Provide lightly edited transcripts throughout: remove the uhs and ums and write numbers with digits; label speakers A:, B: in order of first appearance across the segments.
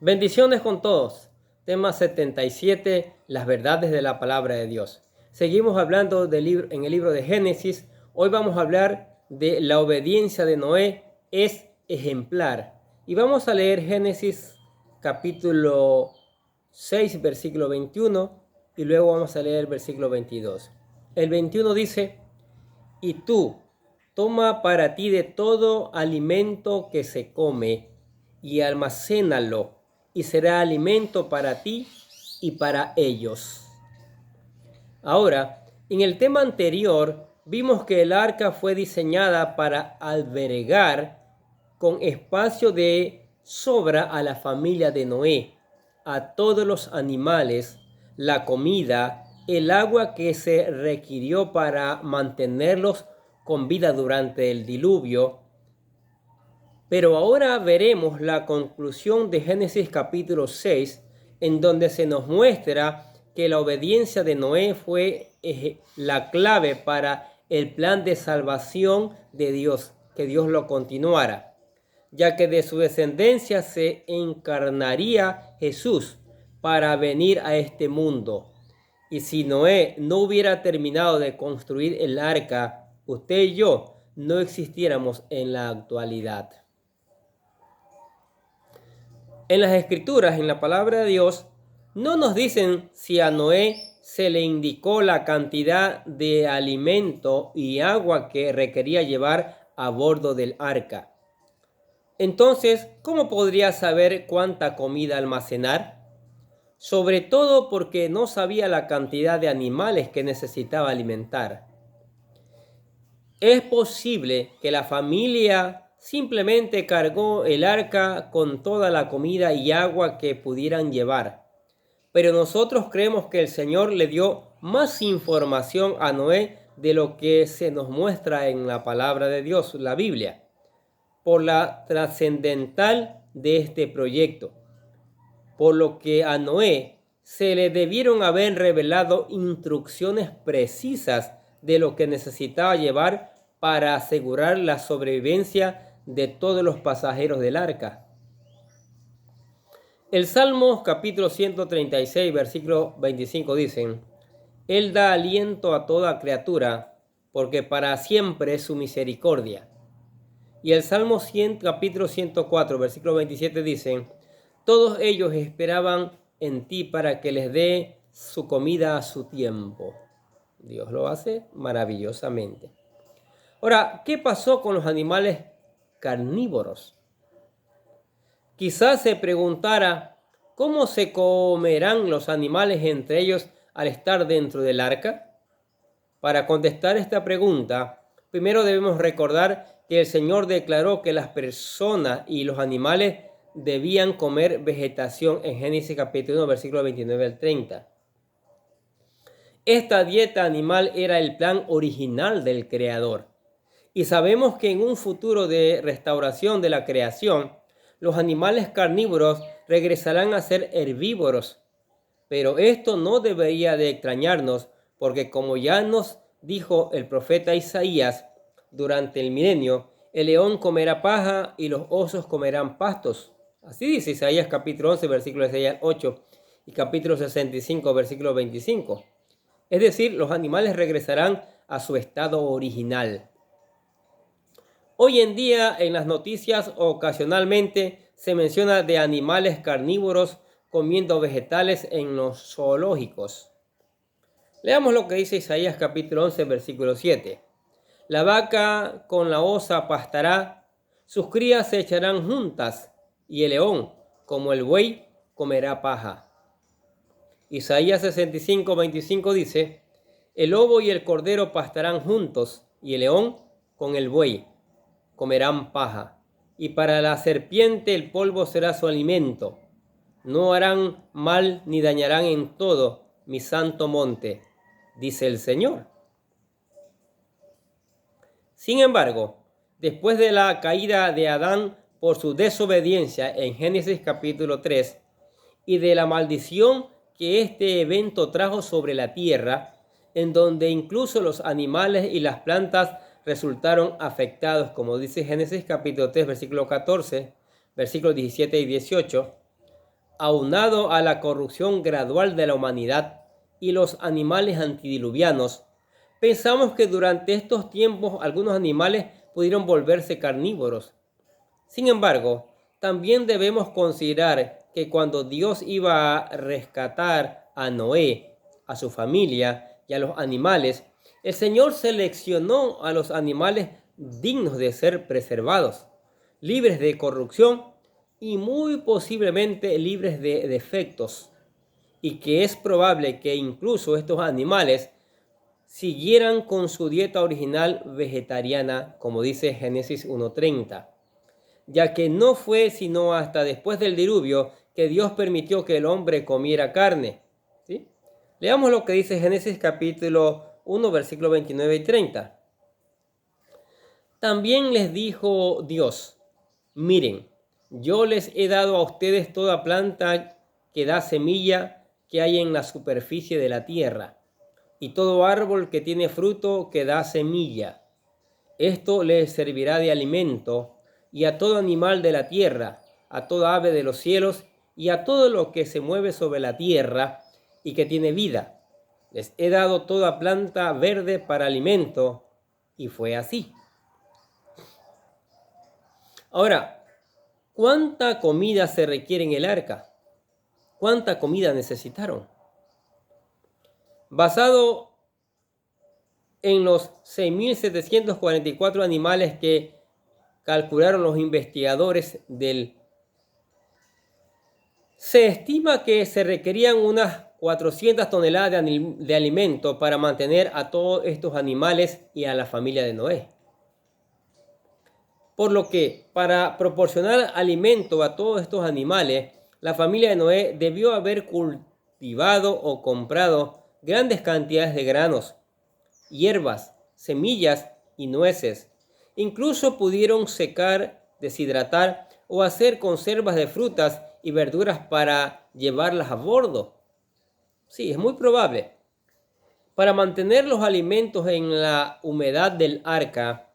A: Bendiciones con todos. Tema 77, las verdades de la palabra de Dios. Seguimos hablando en el libro de Génesis. Hoy vamos a hablar de la obediencia de Noé es ejemplar. Y vamos a leer Génesis capítulo 6, versículo 21, y luego vamos a leer el versículo 22. El 21 dice: y tú, toma para ti de todo alimento que se come y almacénalo, y será alimento para ti y para ellos. Ahora, en el tema anterior, vimos que el arca fue diseñada para albergar con espacio de sobra a la familia de Noé, a todos los animales, la comida, el agua que se requirió para mantenerlos con vida durante el diluvio. Pero ahora veremos la conclusión de Génesis capítulo 6, en donde se nos muestra que la obediencia de Noé fue la clave para el plan de salvación de Dios, que Dios lo continuara, ya que de su descendencia se encarnaría Jesús para venir a este mundo. Y si Noé no hubiera terminado de construir el arca, usted y yo no existiéramos en la actualidad. En las Escrituras, en la palabra de Dios, no nos dicen si a Noé se le indicó la cantidad de alimento y agua que requería llevar a bordo del arca. Entonces, ¿cómo podría saber cuánta comida almacenar? Sobre todo porque no sabía la cantidad de animales que necesitaba alimentar. Es posible que la familia simplemente cargó el arca con toda la comida y agua que pudieran llevar. Pero nosotros creemos que el Señor le dio más información a Noé de lo que se nos muestra en la palabra de Dios, la Biblia, por la trascendental de este proyecto. Por lo que a Noé se le debieron haber revelado instrucciones precisas de lo que necesitaba llevar para asegurar la sobrevivencia de todos los pasajeros del arca. El Salmo capítulo 136, versículo 25 dicen: Él da aliento a toda criatura, porque para siempre es su misericordia. Y el Salmo capítulo 104, versículo 27 dicen: Todos ellos esperaban en ti para que les dé su comida a su tiempo. Dios lo hace maravillosamente. Ahora, ¿qué pasó con los animales carnívoros? Quizás se preguntara, ¿cómo se comerán los animales entre ellos al estar dentro del arca? Para contestar esta pregunta, primero debemos recordar que el Señor declaró que las personas y los animales debían comer vegetación en Génesis capítulo 1, versículo 29 al 30. Esta dieta animal era el plan original del Creador. Y sabemos que en un futuro de restauración de la creación, los animales carnívoros regresarán a ser herbívoros. Pero esto no debería de extrañarnos, porque como ya nos dijo el profeta Isaías, durante el milenio, el león comerá paja y los osos comerán pastos. Así dice Isaías capítulo 11, versículo 6 al 8 y capítulo 65, versículo 25. Es decir, los animales regresarán a su estado original. Hoy en día en las noticias ocasionalmente se menciona de animales carnívoros comiendo vegetales en los zoológicos. Leamos lo que dice Isaías capítulo 11, versículo 7. La vaca con la osa pastará, sus crías se echarán juntas, y el león, como el buey, comerá paja. Isaías 65, 25 dice: el lobo y el cordero pastarán juntos, y el león con el buey comerán paja. Y para la serpiente el polvo será su alimento. No harán mal ni dañarán en todo mi santo monte, dice el Señor. Sin embargo, después de la caída de Adán por su desobediencia en Génesis capítulo 3 y de la maldición que este evento trajo sobre la tierra, en donde incluso los animales y las plantas resultaron afectados, como dice Génesis capítulo 3, versículo 14, versículos 17 y 18, aunado a la corrupción gradual de la humanidad y los animales antidiluvianos, pensamos que durante estos tiempos algunos animales pudieron volverse carnívoros. Sin embargo, también debemos considerar que cuando Dios iba a rescatar a Noé, a su familia y a los animales, el Señor seleccionó a los animales dignos de ser preservados, libres de corrupción y muy posiblemente libres de defectos, y que es probable que incluso estos animales siguieran con su dieta original vegetariana, como dice Génesis 1:30, ya que no fue sino hasta después del diluvio que Dios permitió que el hombre comiera carne. ¿Sí? Leamos lo que dice Génesis capítulo 1, versículos 29 y 30. También les dijo Dios: miren, yo les he dado a ustedes toda planta que da semilla que hay en la superficie de la tierra, y todo árbol que tiene fruto que da semilla. Esto les servirá de alimento, y a todo animal de la tierra, a toda ave de los cielos, y a todo lo que se mueve sobre la tierra y que tiene vida. Les he dado toda planta verde para alimento, y fue así. Ahora, ¿cuánta comida se requiere en el arca? ¿Cuánta comida necesitaron? Basado en los 6.744 animales que calcularon los investigadores se estima que se requerían unas 400 toneladas de alimento para mantener a todos estos animales y a la familia de Noé. Por lo que, para proporcionar alimento a todos estos animales, la familia de Noé debió haber cultivado o comprado grandes cantidades de granos, hierbas, semillas y nueces. Incluso pudieron secar, deshidratar o hacer conservas de frutas y verduras para llevarlas a bordo. Sí, es muy probable. Para mantener los alimentos en la humedad del arca,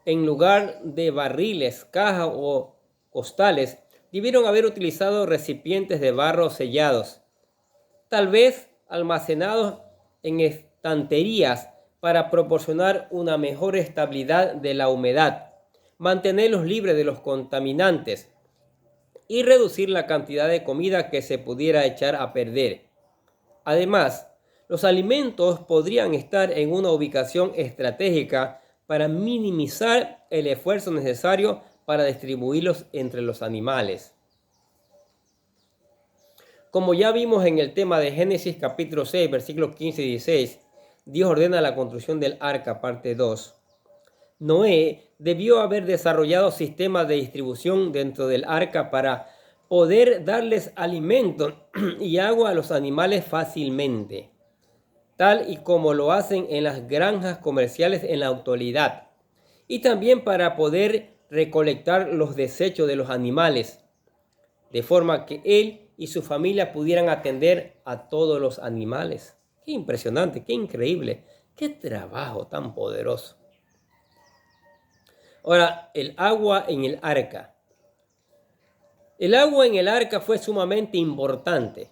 A: en lugar de barriles, cajas o costales, debieron haber utilizado recipientes de barro sellados, tal vez almacenados en estanterías para proporcionar una mejor estabilidad de la humedad, mantenerlos libres de los contaminantes y reducir la cantidad de comida que se pudiera echar a perder. Además, los alimentos podrían estar en una ubicación estratégica para minimizar el esfuerzo necesario para distribuirlos entre los animales. Como ya vimos en el tema de Génesis capítulo 6, versículos 15 y 16, Dios ordena la construcción del arca, parte 2. Noé debió haber desarrollado sistemas de distribución dentro del arca para poder darles alimento y agua a los animales fácilmente, tal y como lo hacen en las granjas comerciales en la actualidad, y también para poder recolectar los desechos de los animales, de forma que él y su familia pudieran atender a todos los animales. Qué impresionante, qué increíble, qué trabajo tan poderoso. Ahora, el agua en el arca. El agua en el arca fue sumamente importante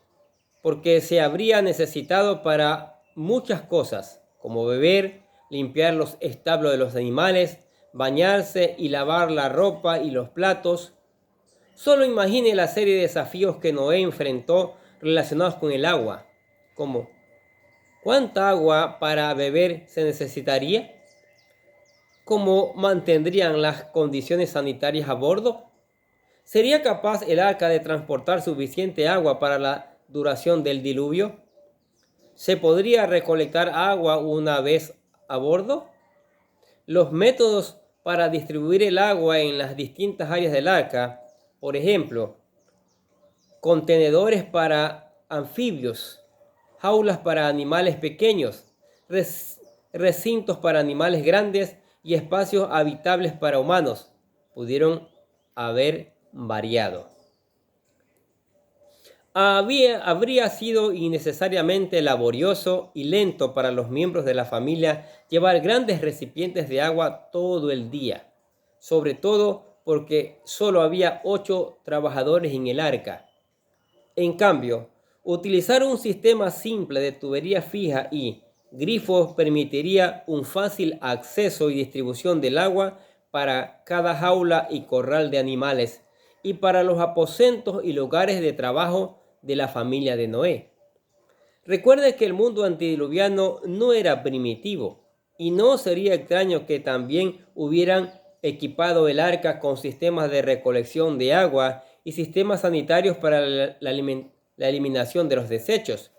A: porque se habría necesitado para muchas cosas, como beber, limpiar los establos de los animales, bañarse y lavar la ropa y los platos. Solo imagine la serie de desafíos que Noé enfrentó relacionados con el agua, como ¿cuánta agua para beber se necesitaría? ¿Cómo mantendrían las condiciones sanitarias a bordo? ¿Sería capaz el arca de transportar suficiente agua para la duración del diluvio? ¿Se podría recolectar agua una vez a bordo? Los métodos para distribuir el agua en las distintas áreas del arca, por ejemplo, contenedores para anfibios, jaulas para animales pequeños, recintos para animales grandes y espacios habitables para humanos, pudieron haber variado. Habría sido innecesariamente laborioso y lento para los miembros de la familia llevar grandes recipientes de agua todo el día, sobre todo porque solo había 8 trabajadores en el arca. En cambio, utilizar un sistema simple de tubería fija y grifos permitiría un fácil acceso y distribución del agua para cada jaula y corral de animales y para los aposentos y lugares de trabajo de la familia de Noé. Recuerde que el mundo antediluviano no era primitivo y no sería extraño que también hubieran equipado el arca con sistemas de recolección de agua y sistemas sanitarios para la eliminación de los desechos.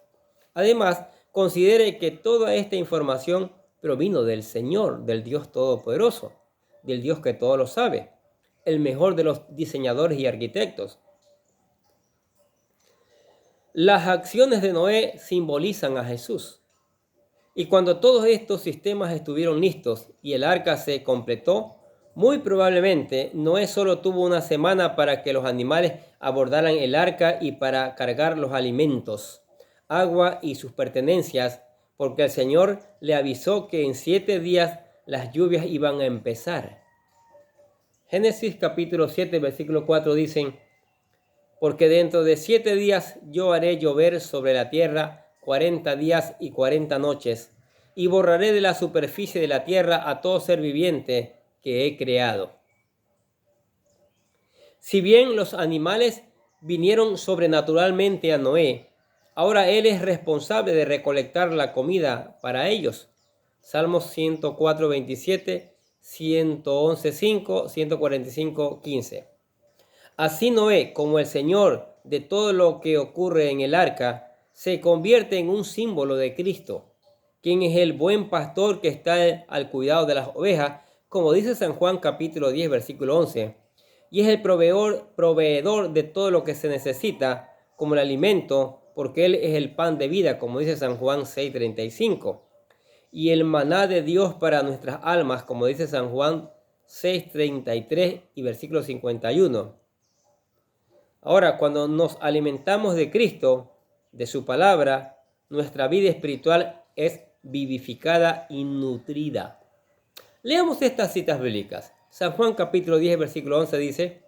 A: Además, considere que toda esta información provino del Señor, del Dios Todopoderoso, del Dios que todo lo sabe, el mejor de los diseñadores y arquitectos. Las acciones de Noé simbolizan a Jesús. Y cuando todos estos sistemas estuvieron listos y el arca se completó, muy probablemente Noé solo tuvo una semana para que los animales abordaran el arca y para cargar los alimentos, agua y sus pertenencias, porque el Señor le avisó que en 7 días las lluvias iban a empezar. Génesis capítulo 7, versículo 4 dicen: porque dentro de 7 días yo haré llover sobre la tierra 40 días y 40 noches, y borraré de la superficie de la tierra a todo ser viviente que he creado. Si bien los animales vinieron sobrenaturalmente a Noé, ahora él es responsable de recolectar la comida para ellos. Salmos 104, 27, 111, 5, 145, 15. Así Noé, como el Señor de todo lo que ocurre en el arca, se convierte en un símbolo de Cristo, quien es el buen pastor que está al cuidado de las ovejas, como dice San Juan capítulo 10, versículo 11, y es el proveedor de todo lo que se necesita como el alimento, porque Él es el pan de vida, como dice San Juan 6, 35, y el maná de Dios para nuestras almas, como dice San Juan 6, 33 y versículo 51. Ahora, cuando nos alimentamos de Cristo, de su palabra, nuestra vida espiritual es vivificada y nutrida. Leamos estas citas bíblicas. San Juan capítulo 10, versículo 11 dice: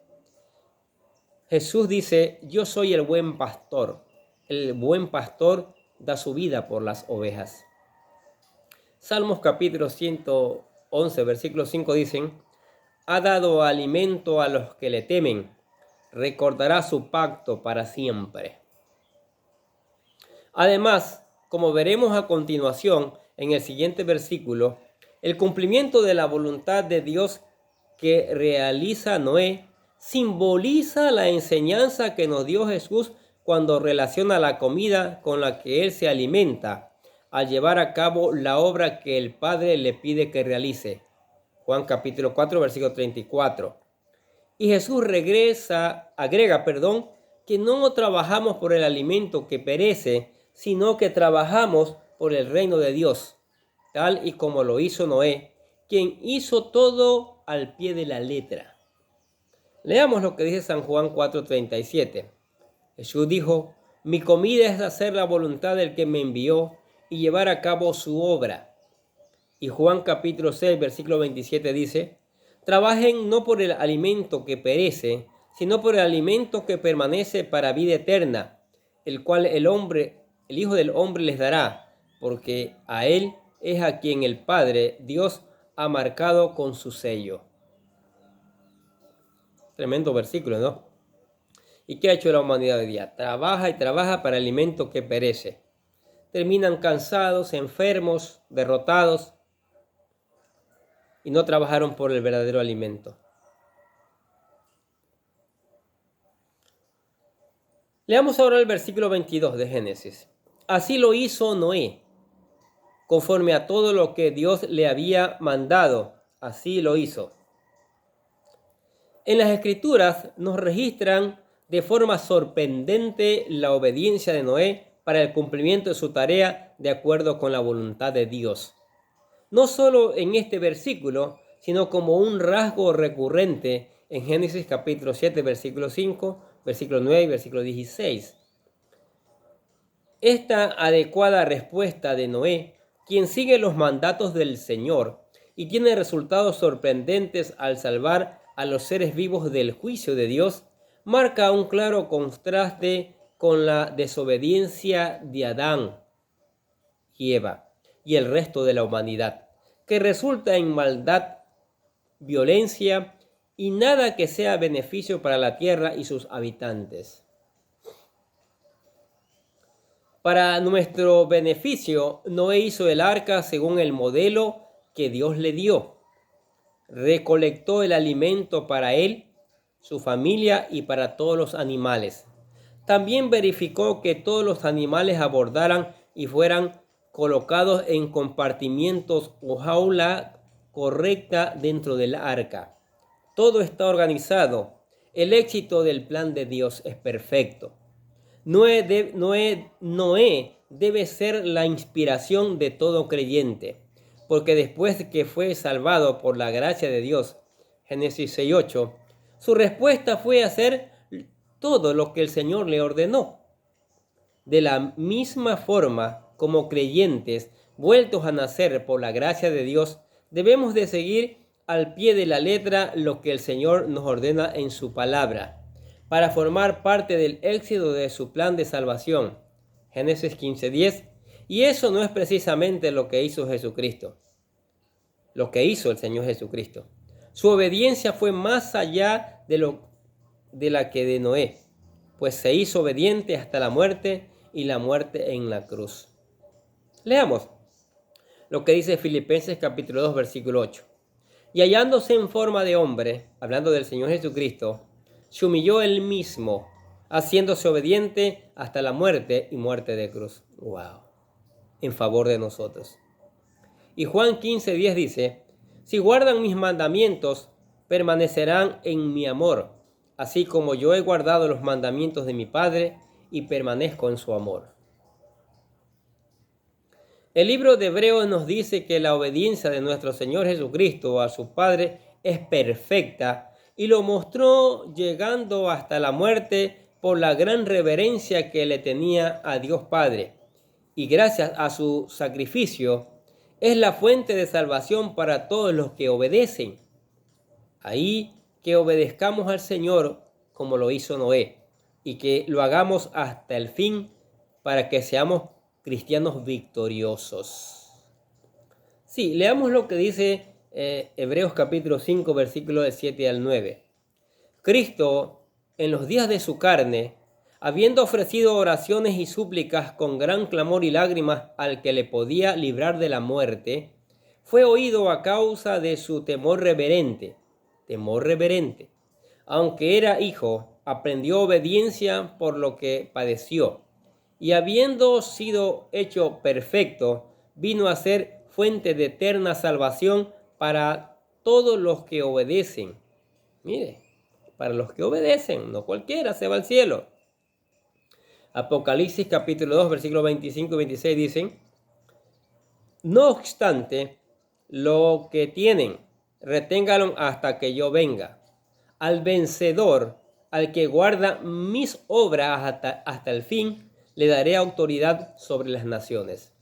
A: Jesús dice: yo soy el buen pastor. El buen pastor da su vida por las ovejas. Salmos capítulo 111, versículo 5 dicen: ha dado alimento a los que le temen. Recordará su pacto para siempre. Además, como veremos a continuación en el siguiente versículo, el cumplimiento de la voluntad de Dios que realiza Noé simboliza la enseñanza que nos dio Jesús cuando relaciona la comida con la que Él se alimenta, al llevar a cabo la obra que el Padre le pide que realice. Juan capítulo 4, versículo 34. Y Jesús agrega, que no trabajamos por el alimento que perece, sino que trabajamos por el reino de Dios, tal y como lo hizo Noé, quien hizo todo al pie de la letra. Leamos lo que dice San Juan 4:37. Jesús dijo: mi comida es hacer la voluntad del que me envió y llevar a cabo su obra. Y Juan capítulo 6, versículo 27 dice: trabajen no por el alimento que perece, sino por el alimento que permanece para vida eterna, el cual el Hijo del Hombre les dará, porque a Él es a quien el Padre, Dios, ha marcado con su sello. Tremendo versículo, ¿no? ¿Y qué ha hecho la humanidad hoy día? Trabaja y trabaja para alimento que perece. Terminan cansados, enfermos, derrotados, y no trabajaron por el verdadero alimento. Leamos ahora el versículo 22 de Génesis. Así lo hizo Noé, conforme a todo lo que Dios le había mandado, así lo hizo. En las Escrituras nos registran de forma sorprendente la obediencia de Noé para el cumplimiento de su tarea de acuerdo con la voluntad de Dios. No solo en este versículo, sino como un rasgo recurrente en Génesis capítulo 7, versículo 5, versículo 9 y versículo 16. Esta adecuada respuesta de Noé, quien sigue los mandatos del Señor y tiene resultados sorprendentes al salvar a los seres vivos del juicio de Dios, marca un claro contraste con la desobediencia de Adán y Eva y el resto de la humanidad, que resulta en maldad, violencia y nada que sea beneficio para la tierra y sus habitantes. Para nuestro beneficio, Noé hizo el arca según el modelo que Dios le dio. Recolectó el alimento para él, su familia y para todos los animales. También verificó que todos los animales abordaran y fueran colocados en compartimientos o jaula correcta dentro del arca. Todo está organizado. El éxito del plan de Dios es perfecto. Noé debe ser la inspiración de todo creyente, porque después de que fue salvado por la gracia de Dios, Génesis 6:8, su respuesta fue hacer todo lo que el Señor le ordenó. De la misma forma, como creyentes vueltos a nacer por la gracia de Dios, debemos de seguir al pie de la letra lo que el Señor nos ordena en su palabra, para formar parte del éxito de su plan de salvación. Génesis 15:10. Y eso no es precisamente lo que hizo Jesucristo, lo que hizo el Señor Jesucristo. Su obediencia fue más allá de la que de Noé, pues se hizo obediente hasta la muerte y la muerte en la cruz. Leamos lo que dice Filipenses capítulo 2, versículo 8. Y hallándose en forma de hombre, hablando del Señor Jesucristo, se humilló él mismo, haciéndose obediente hasta la muerte y muerte de cruz. ¡Wow! En favor de nosotros. Y Juan 15:10 dice, si guardan mis mandamientos, permanecerán en mi amor, así como yo he guardado los mandamientos de mi Padre y permanezco en su amor. El libro de Hebreos nos dice que la obediencia de nuestro Señor Jesucristo a su Padre es perfecta, y lo mostró llegando hasta la muerte por la gran reverencia que le tenía a Dios Padre. Y gracias a su sacrificio, es la fuente de salvación para todos los que obedecen. Ahí que obedezcamos al Señor como lo hizo Noé, y que lo hagamos hasta el fin para que seamos cristianos victoriosos. Sí, leamos lo que dice Hebreos capítulo 5, versículos del 7 al 9. Cristo, en los días de su carne, habiendo ofrecido oraciones y súplicas con gran clamor y lágrimas al que le podía librar de la muerte, fue oído a causa de su temor reverente. Aunque era hijo, aprendió obediencia por lo que padeció. Y habiendo sido hecho perfecto, vino a ser fuente de eterna salvación para todos los que obedecen. Mire, para los que obedecen, no cualquiera se va al cielo. Apocalipsis capítulo 2, versículos 25 y 26 dicen, no obstante, lo que tienen, reténganlo hasta que yo venga. Al vencedor, al que guarda mis obras hasta el fin, le daré autoridad sobre las naciones.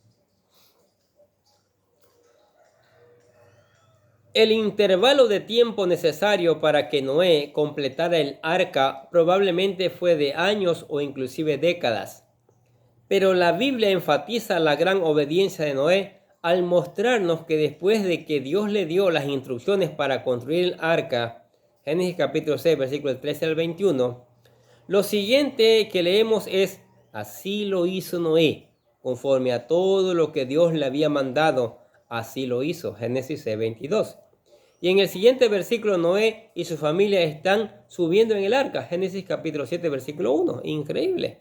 A: El intervalo de tiempo necesario para que Noé completara el arca probablemente fue de años o inclusive décadas. Pero la Biblia enfatiza la gran obediencia de Noé al mostrarnos que después de que Dios le dio las instrucciones para construir el arca, Génesis capítulo 6, versículos 13 al 21, lo siguiente que leemos es, así lo hizo Noé, conforme a todo lo que Dios le había mandado, así lo hizo, Génesis 6, 22. Y en el siguiente versículo, Noé y su familia están subiendo en el arca, Génesis capítulo 7, versículo 1. Increíble.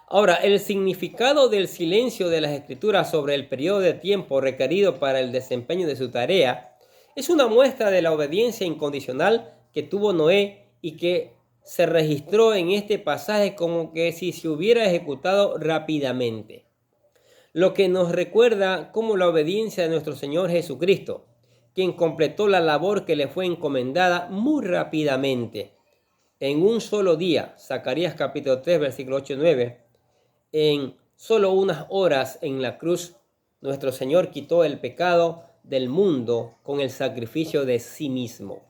A: Ahora, el significado del silencio de las Escrituras sobre el periodo de tiempo requerido para el desempeño de su tarea es una muestra de la obediencia incondicional que tuvo Noé y que se registró en este pasaje como que si se hubiera ejecutado rápidamente. Lo que nos recuerda como la obediencia de nuestro Señor Jesucristo, quien completó la labor que le fue encomendada muy rápidamente. En un solo día, Zacarías capítulo 3, versículo 8 y 9, en solo unas horas en la cruz, nuestro Señor quitó el pecado del mundo con el sacrificio de sí mismo.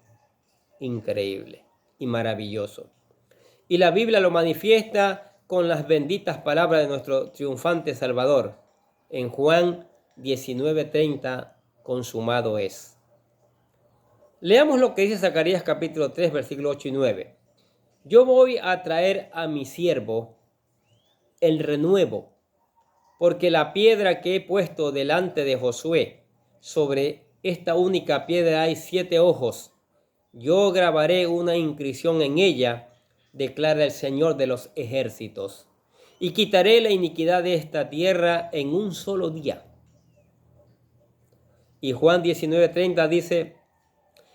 A: Increíble y maravilloso. Y la Biblia lo manifiesta con las benditas palabras de nuestro triunfante Salvador. En Juan 19:30, consumado es. Leamos lo que dice Zacarías capítulo 3, versículos 8 y 9. Yo voy a traer a mi siervo el renuevo, porque la piedra que he puesto delante de Josué, sobre esta única piedra hay 7 ojos. Yo grabaré una inscripción en ella, declara el Señor de los ejércitos, y quitaré la iniquidad de esta tierra en un solo día. Y Juan 19:30 dice: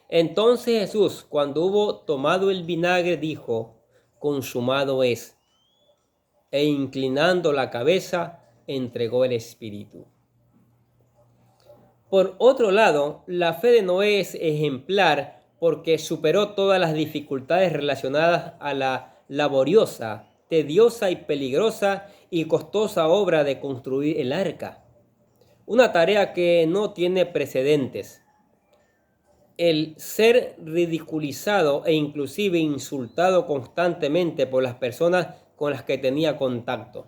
A: entonces Jesús, cuando hubo tomado el vinagre, dijo: consumado es. E inclinando la cabeza, entregó el espíritu. Por otro lado, la fe de Noé es ejemplar porque superó todas las dificultades relacionadas a la laboriosa, tediosa y peligrosa y costosa obra de construir el arca. Una tarea que no tiene precedentes. El ser ridiculizado e inclusive insultado constantemente por las personas con las que tenía contacto.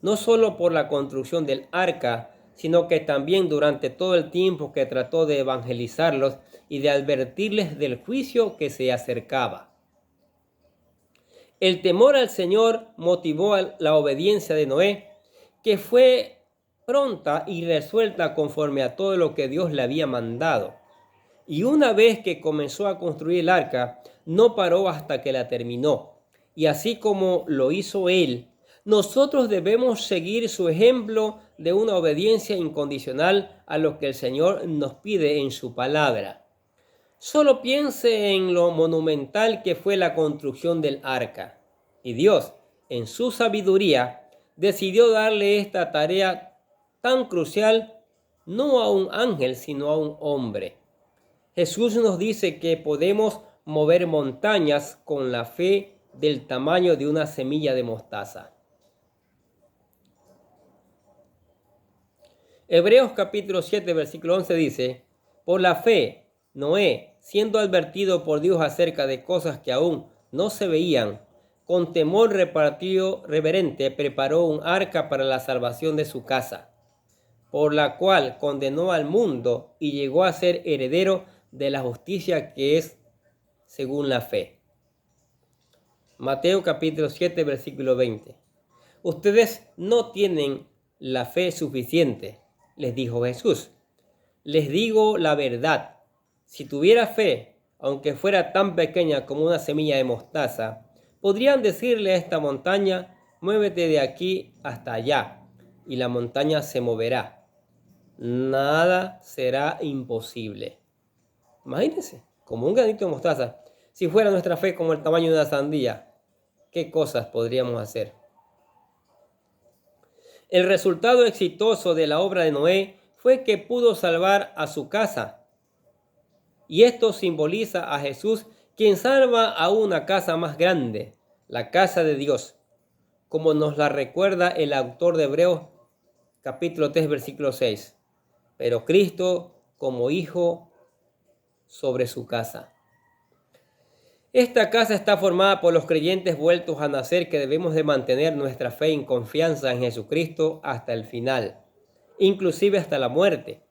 A: No solo por la construcción del arca, sino que también durante todo el tiempo que trató de evangelizarlos y de advertirles del juicio que se acercaba. El temor al Señor motivó la obediencia de Noé, que fue pronta y resuelta conforme a todo lo que Dios le había mandado. Y una vez que comenzó a construir el arca, no paró hasta que la terminó. Y así como lo hizo él, nosotros debemos seguir su ejemplo de una obediencia incondicional a lo que el Señor nos pide en su palabra. Solo piense en lo monumental que fue la construcción del arca. Y Dios, en su sabiduría, decidió darle esta tarea tan crucial no a un ángel, sino a un hombre. Jesús nos dice que podemos mover montañas con la fe del tamaño de una semilla de mostaza. Hebreos capítulo 7, versículo 11 dice: por la fe, Noé, siendo advertido por Dios acerca de cosas que aún no se veían, con temor reverente preparó un arca para la salvación de su casa, por la cual condenó al mundo y llegó a ser heredero de la justicia que es según la fe. Mateo capítulo 7, versículo 20. Ustedes no tienen la fe suficiente, les dijo Jesús. Les digo la verdad, si tuviera fe, aunque fuera tan pequeña como una semilla de mostaza, podrían decirle a esta montaña: muévete de aquí hasta allá, y la montaña se moverá. Nada será imposible. Imagínense, como un granito de mostaza. Si fuera nuestra fe como el tamaño de una sandía, ¿qué cosas podríamos hacer? El resultado exitoso de la obra de Noé fue que pudo salvar a su casa. Y esto simboliza a Jesús, quien salva a una casa más grande, la casa de Dios, como nos la recuerda el autor de Hebreos capítulo 3, versículo 6. Pero Cristo como hijo sobre su casa. Esta casa está formada por los creyentes vueltos a nacer, que debemos de mantener nuestra fe y confianza en Jesucristo hasta el final, inclusive hasta la muerte.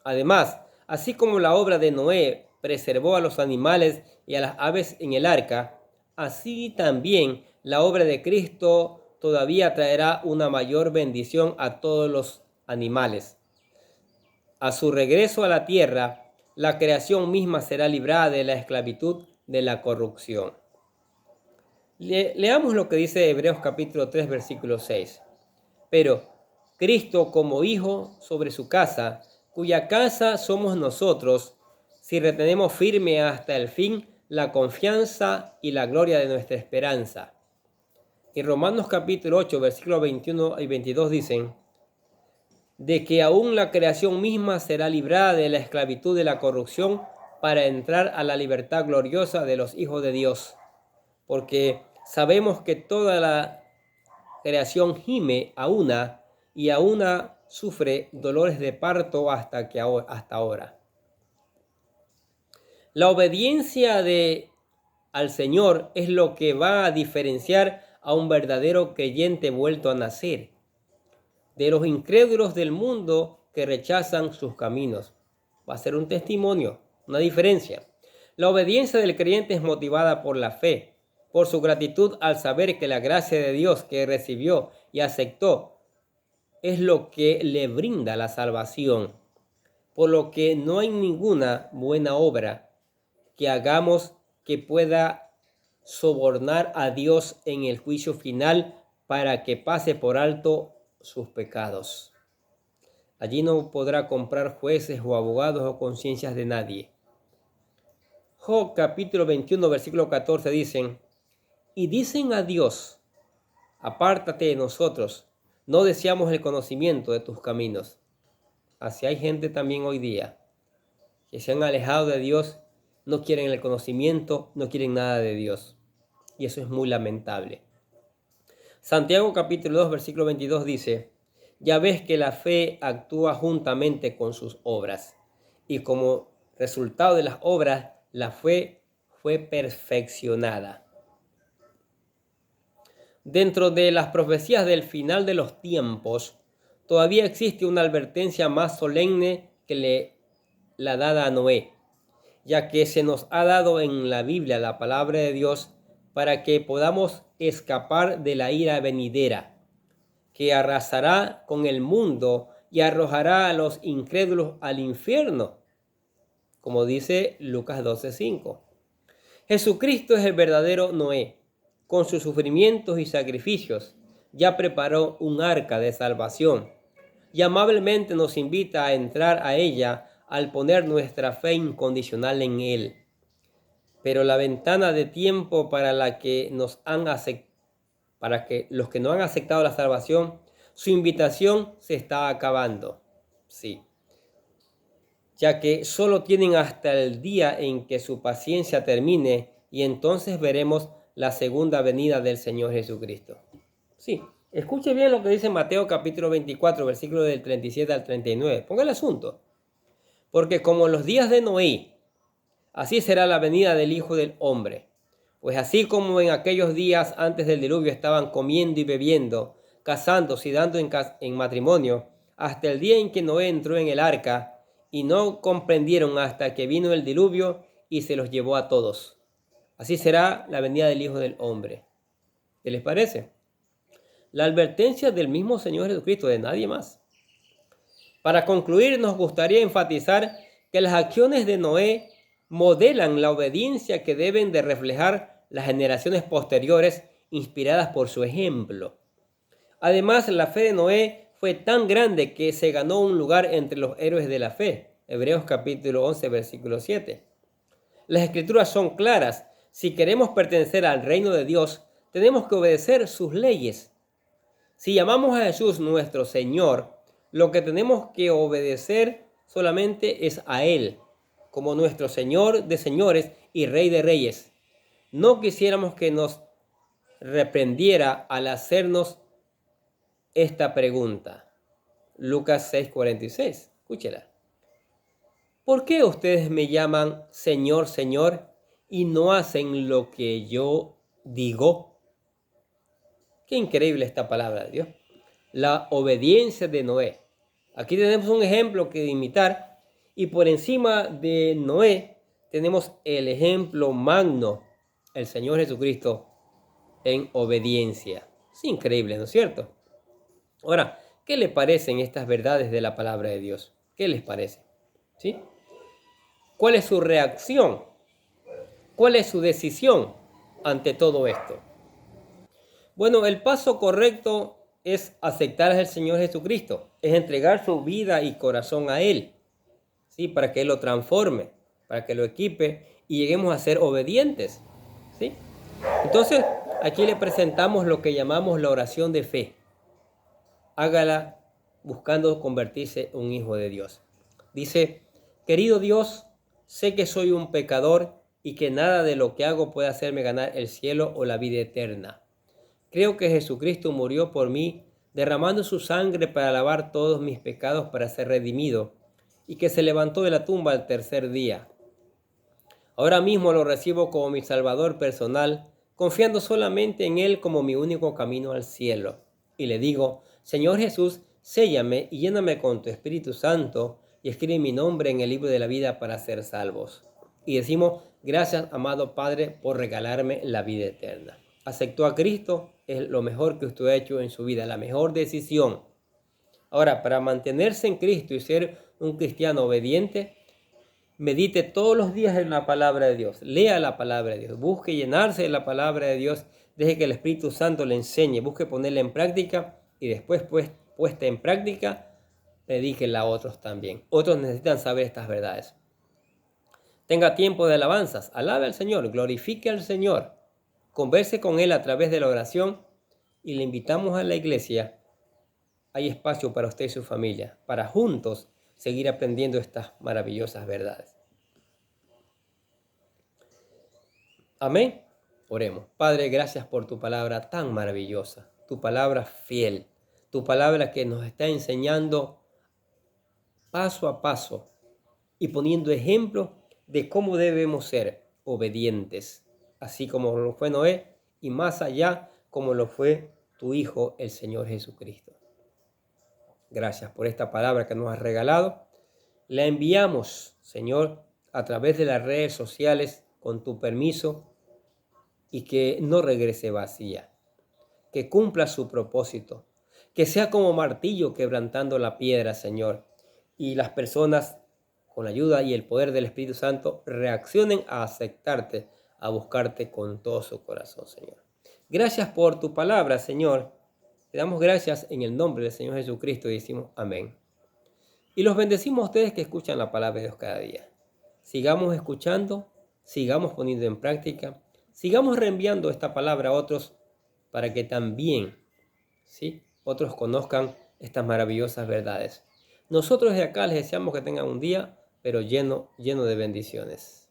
A: Además, así como la obra de Noé preservó a los animales y a las aves en el arca, así también la obra de Cristo todavía traerá una mayor bendición a todos los animales. A su regreso a la tierra, la creación misma será librada de la esclavitud de la corrupción. Leamos lo que dice Hebreos capítulo 3, versículo 6. Pero Cristo como hijo sobre su casa, cuya casa somos nosotros, si retenemos firme hasta el fin la confianza y la gloria de nuestra esperanza. Y Romanos capítulo 8, versículos 21 y 22 dicen: de que aún la creación misma será librada de la esclavitud de la corrupción para entrar a la libertad gloriosa de los hijos de Dios. Porque sabemos que toda la creación gime a una y a una sufre dolores de parto hasta ahora. La obediencia de al Señor es lo que va a diferenciar a un verdadero creyente vuelto a nacer de los incrédulos del mundo que rechazan sus caminos. Va a ser un testimonio, una diferencia. La obediencia del creyente es motivada por la fe, por su gratitud al saber que la gracia de Dios que recibió y aceptó es lo que le brinda la salvación, por lo que no hay ninguna buena obra que hagamos que pueda sobornar a Dios en el juicio final para que pase por alto sus pecados. Allí no podrá comprar jueces o abogados o conciencias de nadie. Job capítulo 21 versículo 14 dicen a Dios, apártate de nosotros, no deseamos el conocimiento de tus caminos. Así hay gente también hoy día que se han alejado de Dios, no quieren el conocimiento, no quieren nada de Dios. Y eso es muy lamentable. Santiago capítulo 2 versículo 22 dice, ya ves que la fe actúa juntamente con sus obras, y como resultado de las obras, la fe fue perfeccionada. Dentro de las profecías del final de los tiempos, todavía existe una advertencia más solemne que la dada a Noé, ya que se nos ha dado en la Biblia la palabra de Dios para que podamos escapar de la ira venidera, que arrasará con el mundo y arrojará a los incrédulos al infierno, como dice Lucas 12:5. Jesucristo es el verdadero Noé. Con sus sufrimientos y sacrificios ya preparó un arca de salvación y amablemente nos invita a entrar a ella al poner nuestra fe incondicional en Él. Pero la ventana de tiempo para que los que no han aceptado la salvación, su invitación se está acabando. Sí. Ya que solo tienen hasta el día en que su paciencia termine y entonces veremos la segunda venida del Señor Jesucristo. Sí, escuche bien lo que dice Mateo capítulo 24, versículos del 37 al 39. Ponga el asunto. Porque como en los días de Noé, así será la venida del Hijo del Hombre. Pues así como en aquellos días antes del diluvio estaban comiendo y bebiendo, casándose y dando en matrimonio, hasta el día en que Noé entró en el arca, y no comprendieron hasta que vino el diluvio y se los llevó a todos. Así será la venida del Hijo del Hombre. ¿Qué les parece? La advertencia del mismo Señor Jesucristo, de nadie más. Para concluir, nos gustaría enfatizar que las acciones de Noé modelan la obediencia que deben de reflejar las generaciones posteriores inspiradas por su ejemplo. Además, la fe de Noé fue tan grande que se ganó un lugar entre los héroes de la fe. Hebreos capítulo 11, versículo 7. Las escrituras son claras. Si queremos pertenecer al reino de Dios, tenemos que obedecer sus leyes. Si llamamos a Jesús nuestro Señor, lo que tenemos que obedecer solamente es a Él, como nuestro Señor de señores y Rey de reyes. No quisiéramos que nos reprendiera al hacernos esta pregunta. Lucas 6:46. Escúchela. ¿Por qué ustedes me llaman Señor, Señor y no hacen lo que yo digo? Qué increíble esta palabra de Dios. La obediencia de Noé. Aquí tenemos un ejemplo que imitar y por encima de Noé tenemos el ejemplo magno, el Señor Jesucristo en obediencia. Es increíble, ¿no es cierto? Ahora, ¿qué les parecen estas verdades de la palabra de Dios? ¿Qué les parece? ¿Sí? ¿Cuál es su reacción? ¿Cuál es su decisión ante todo esto? Bueno, el paso correcto es aceptar al Señor Jesucristo, es entregar su vida y corazón a Él, ¿sí? Para que Él lo transforme, para que lo equipe y lleguemos a ser obedientes, ¿sí? Entonces, aquí le presentamos lo que llamamos la oración de fe. Hágala buscando convertirse en un hijo de Dios. Dice, querido Dios, sé que soy un pecador y que nada de lo que hago puede hacerme ganar el cielo o la vida eterna. Creo que Jesucristo murió por mí, derramando su sangre para lavar todos mis pecados para ser redimido, y que se levantó de la tumba al tercer día. Ahora mismo lo recibo como mi Salvador personal, confiando solamente en Él como mi único camino al cielo. Y le digo, Señor Jesús, séllame y lléname con tu Espíritu Santo y escribe mi nombre en el libro de la vida para ser salvos. Y decimos, gracias, amado Padre, por regalarme la vida eterna. Aceptó a Cristo, es lo mejor que usted ha hecho en su vida, la mejor decisión. Ahora, para mantenerse en Cristo y ser un cristiano obediente, medite todos los días en la palabra de Dios, lea la palabra de Dios, busque llenarse de la palabra de Dios, deje que el Espíritu Santo le enseñe, busque ponerla en práctica y después, pues, puesta en práctica, predíquela a otros también. Otros necesitan saber estas verdades. Tenga tiempo de alabanzas, alabe al Señor, glorifique al Señor, converse con Él a través de la oración y le invitamos a la iglesia. Hay espacio para usted y su familia, para juntos seguir aprendiendo estas maravillosas verdades. Amén. Oremos. Padre, gracias por tu palabra tan maravillosa, tu palabra fiel, tu palabra que nos está enseñando paso a paso y poniendo ejemplo de cómo debemos ser obedientes, así como lo fue Noé y más allá como lo fue tu Hijo, el Señor Jesucristo. Gracias por esta palabra que nos has regalado. La enviamos, Señor, a través de las redes sociales con tu permiso y que no regrese vacía, que cumpla su propósito, que sea como martillo quebrantando la piedra, Señor, y las personas con la ayuda y el poder del Espíritu Santo reaccionen a aceptarte, a buscarte con todo su corazón, Señor. Gracias por tu palabra, Señor. Te damos gracias en el nombre del Señor Jesucristo y decimos amén. Y los bendecimos a ustedes que escuchan la palabra de Dios cada día. Sigamos escuchando, sigamos poniendo en práctica, sigamos reenviando esta palabra a otros para que también, ¿sí?, otros conozcan estas maravillosas verdades. Nosotros de acá les deseamos que tengan un día, pero lleno de bendiciones.